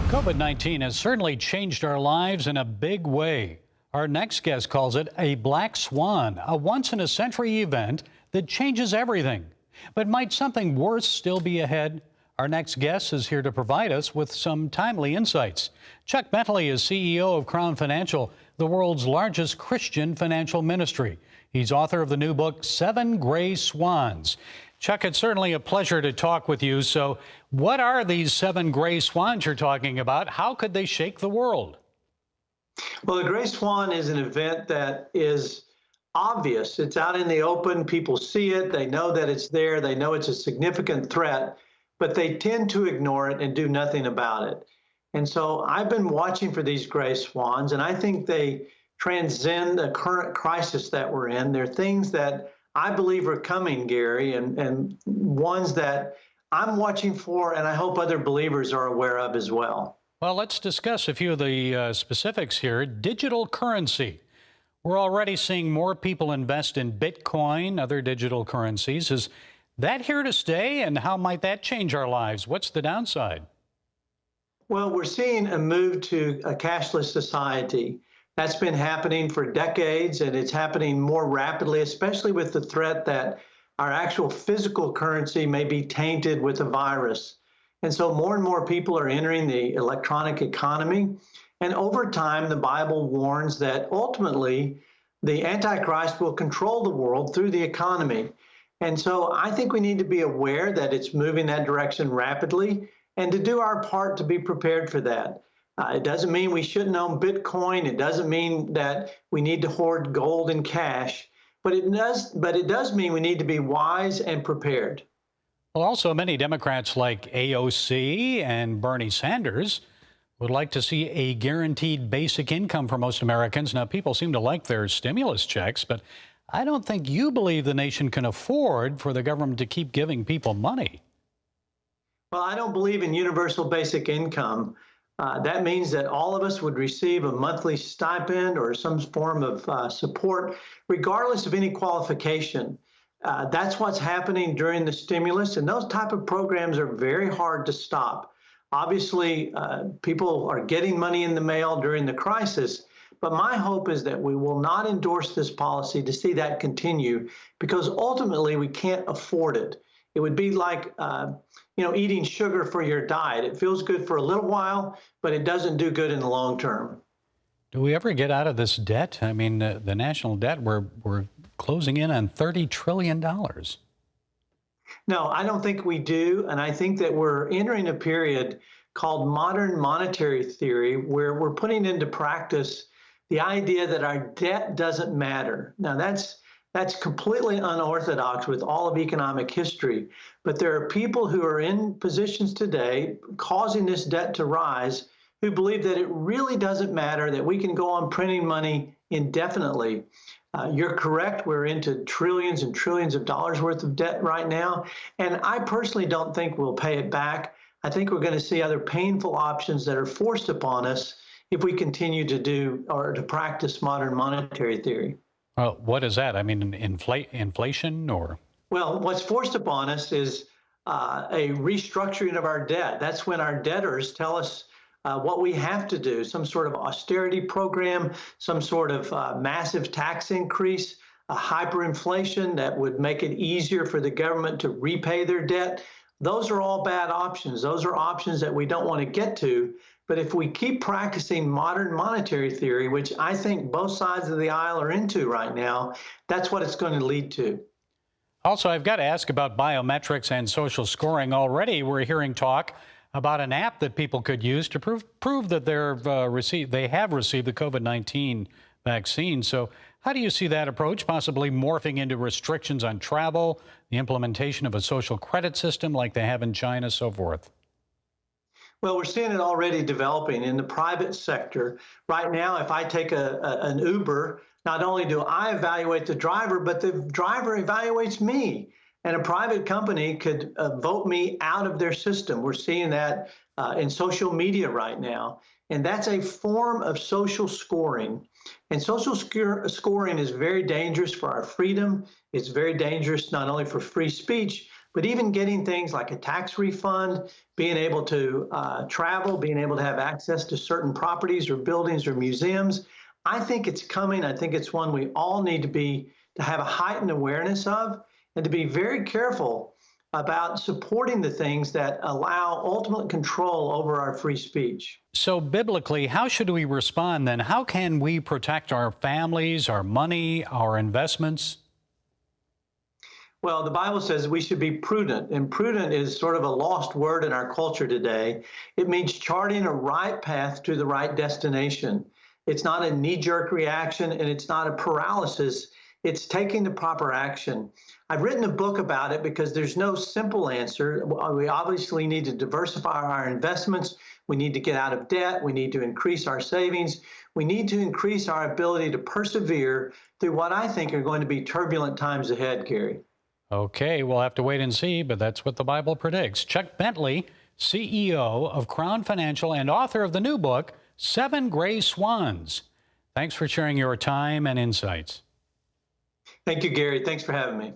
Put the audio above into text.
COVID-19 has certainly changed our lives in a big way. Our next guest calls it a black swan, a once-in-a-century event that changes everything. But might something worse still be ahead? Our next guest is here to provide us with some timely insights. Chuck Bentley is CEO of Crown Financial, the world's largest Christian financial ministry. He's author of the new book, 7 Gray Swans. Chuck, it's certainly a pleasure to talk with you. So what are these 7 gray swans you're talking about? How could they shake the world? Well, the Gray Swan is an event that is obvious. It's out in the open. People see it. They know that it's there. They know it's a significant threat, but they tend to ignore it and do nothing about it. And so I've been watching for these gray swans, and I think they transcend the current crisis that we're in. They're things that I believe are coming, Gary, and ones that I'm watching for, and I hope other believers are aware of as well. Well, let's discuss a few of the specifics here. Digital currency. We're already seeing more people invest in Bitcoin, other digital currencies. Is that here to stay, and how might that change our lives? What's the downside? Well, we're seeing a move to a cashless society. That's been happening for decades, and it's happening more rapidly, especially with the threat that our actual physical currency may be tainted with a virus. And so more and more people are entering the electronic economy. And over time, the Bible warns that ultimately the Antichrist will control the world through the economy. And so I think we need to be aware that it's moving that direction rapidly and to do our part to be prepared for that. It doesn't mean we shouldn't own Bitcoin. It doesn't mean that we need to hoard gold and cash, but it does mean we need to be wise and prepared. Well, also, many Democrats like AOC and Bernie Sanders would like to see a guaranteed basic income for most Americans. Now, people seem to like their stimulus checks, but I don't think you believe the nation can afford for the government to keep giving people money. Well, I don't believe in universal basic income. That means that all of us would receive a monthly stipend or some form of support, regardless of any qualification. That's what's happening during the stimulus, and those type of programs are very hard to stop. Obviously, people are getting money in the mail during the crisis, but my hope is that we will not endorse this policy to see that continue, because ultimately we can't afford it. It would be like, eating sugar for your diet. It feels good for a little while, but it doesn't do good in the long term. Do we ever get out of this debt? I mean, the national debt, we're closing in on $30 trillion. No, I don't think we do. And I think that we're entering a period called modern monetary theory, where we're putting into practice the idea that our debt doesn't matter. Now, that's completely unorthodox with all of economic history. But there are people who are in positions today causing this debt to rise who believe that it really doesn't matter, that we can go on printing money indefinitely. You're correct. We're into trillions and trillions of dollars worth of debt right now. And I personally don't think we'll pay it back. I think we're going to see other painful options that are forced upon us if we continue to do or to practice modern monetary theory. What is that? I mean, inflation or? Well, what's forced upon us is a restructuring of our debt. That's when our debtors tell us what we have to do, some sort of austerity program, some sort of massive tax increase, a hyperinflation that would make it easier for the government to repay their debt. Those are all bad options. Those are options that we don't want to get to. But if we keep practicing modern monetary theory, which I think both sides of the aisle are into right now, that's what it's going to lead to. Also, I've got to ask about biometrics and social scoring. Already, we're hearing talk about an app that people could use to prove that they have received the COVID-19 vaccine. So how do you see that approach possibly morphing into restrictions on travel, the implementation of a social credit system like they have in China, so forth? Well, we're seeing it already developing in the private sector. Right now, if I take an Uber, not only do I evaluate the driver, but the driver evaluates me. And a private company could vote me out of their system. We're seeing that in social media right now. And that's a form of social scoring. And social scoring is very dangerous for our freedom. It's very dangerous not only for free speech, but even getting things like a tax refund, being able to travel, being able to have access to certain properties or buildings or museums, I think it's coming. I think it's one we all need to have a heightened awareness of, and to be very careful about supporting the things that allow ultimate control over our free speech. So, biblically, how should we respond then? How can we protect our families, our money, our investments? Well, the Bible says we should be prudent, and prudent is sort of a lost word in our culture today. It means charting a right path to the right destination. It's not a knee-jerk reaction, and it's not a paralysis. It's taking the proper action. I've written a book about it because there's no simple answer. We obviously need to diversify our investments. We need to get out of debt. We need to increase our savings. We need to increase our ability to persevere through what I think are going to be turbulent times ahead, Gary. Okay, we'll have to wait and see, but that's what the Bible predicts. Chuck Bentley, CEO of Crown Financial and author of the new book, 7 Gray Swans. Thanks for sharing your time and insights. Thank you, Gary. Thanks for having me.